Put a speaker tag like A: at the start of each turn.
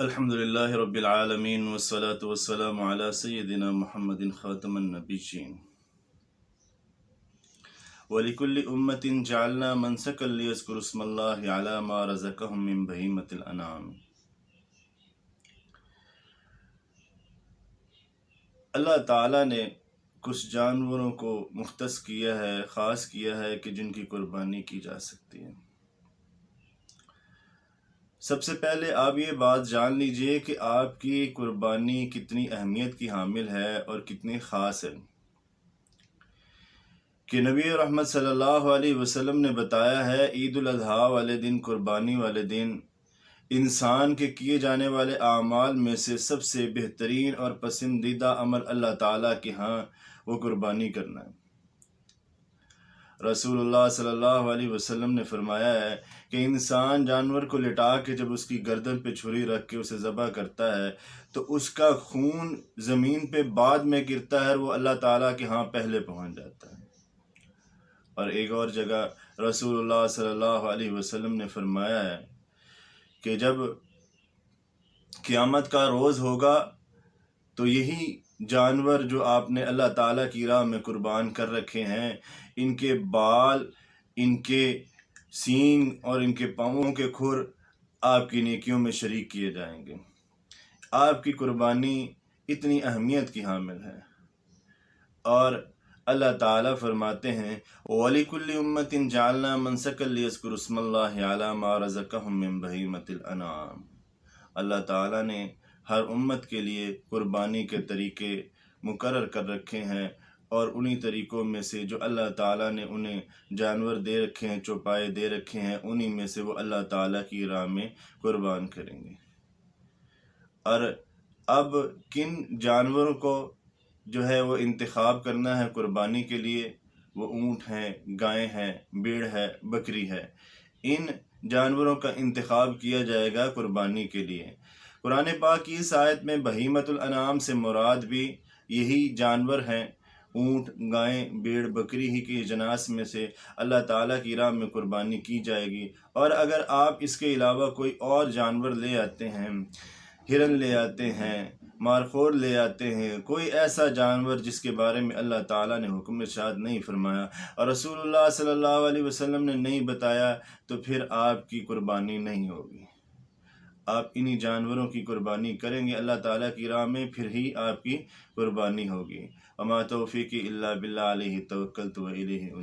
A: الحمد لله رب العالمين والصلاة والسلام على سيدنا محمد خاتم النبيين ولكل أمة جعلنا منسكا ليذكروا اسم الله على ما رزقهم من بهيمة الأنعام۔ اللہ تعالیٰ نے کچھ جانوروں کو مختص کیا ہے، خاص کیا ہے کہ جن کی قربانی کی جا سکتی ہے۔ سب سے پہلے آپ یہ بات جان لیجئے کہ آپ کی قربانی کتنی اہمیت کی حامل ہے اور کتنی خاص ہے، کہ نبی رحمت صلی اللہ علیہ وسلم نے بتایا ہے عید الاضحیٰ والے دن، قربانی والے دن، انسان کے کیے جانے والے اعمال میں سے سب سے بہترین اور پسندیدہ عمل اللہ تعالیٰ کے ہاں وہ قربانی کرنا ہے۔ رسول اللہ صلی اللہ علیہ وسلم نے فرمایا ہے کہ انسان جانور کو لٹا کے جب اس کی گردن پہ چھری رکھ کے اسے ذبح کرتا ہے تو اس کا خون زمین پہ بعد میں گرتا ہے اور وہ اللہ تعالیٰ کے ہاں پہلے پہنچ جاتا ہے۔ اور ایک اور جگہ رسول اللہ صلی اللہ علیہ وسلم نے فرمایا ہے کہ جب قیامت کا روز ہوگا تو یہی جانور جو آپ نے اللہ تعالیٰ کی راہ میں قربان کر رکھے ہیں، ان کے بال، ان کے سینگ اور ان کے پاؤں کے کھر آپ کی نیکیوں میں شریک کیے جائیں گے۔ آپ کی قربانی اتنی اہمیت کی حامل ہے، اور اللہ تعالیٰ فرماتے ہیں وَلِكُلِّ أُمَّةٍ جَعَلْنَا مَنسَكًا لِيَذْكُرُوا اسْمَ اللَّهِ عَلَى مَا رَزَقَهُم مِّن بَهِيمَةِ الْأَنْعَامِ۔ اللہ تعالیٰ نے ہر امت کے لیے قربانی کے طریقے مقرر کر رکھے ہیں، اور انہی طریقوں میں سے جو اللہ تعالیٰ نے انہیں جانور دے رکھے ہیں، چوپائے دے رکھے ہیں، انہی میں سے وہ اللہ تعالیٰ کی راہ میں قربان کریں گے۔ اور اب کن جانوروں کو جو ہے وہ انتخاب کرنا ہے قربانی کے لیے، وہ اونٹ ہیں، گائے ہیں، بھیڑ ہے، بکری ہے، ان جانوروں کا انتخاب کیا جائے گا قربانی کے لیے۔ قرآن پاک کی اس آیت میں بہیمۃ الانعام سے مراد بھی یہی جانور ہیں، اونٹ، گائیں، بھیڑ، بکری ہی کی اجناس میں سے اللہ تعالیٰ کی راہ میں قربانی کی جائے گی۔ اور اگر آپ اس کے علاوہ کوئی اور جانور لے آتے ہیں، ہرن لے آتے ہیں، مارخور لے آتے ہیں، کوئی ایسا جانور جس کے بارے میں اللہ تعالیٰ نے حکم ارشاد نہیں فرمایا اور رسول اللہ صلی اللہ علیہ وسلم نے نہیں بتایا، تو پھر آپ کی قربانی نہیں ہوگی۔ آپ انہی جانوروں کی قربانی کریں گے اللہ تعالیٰ کی راہ میں، پھر ہی آپ کی قربانی ہوگی۔ وما توفیقی الا باللہ علیہ توکلت و الیہ انیب۔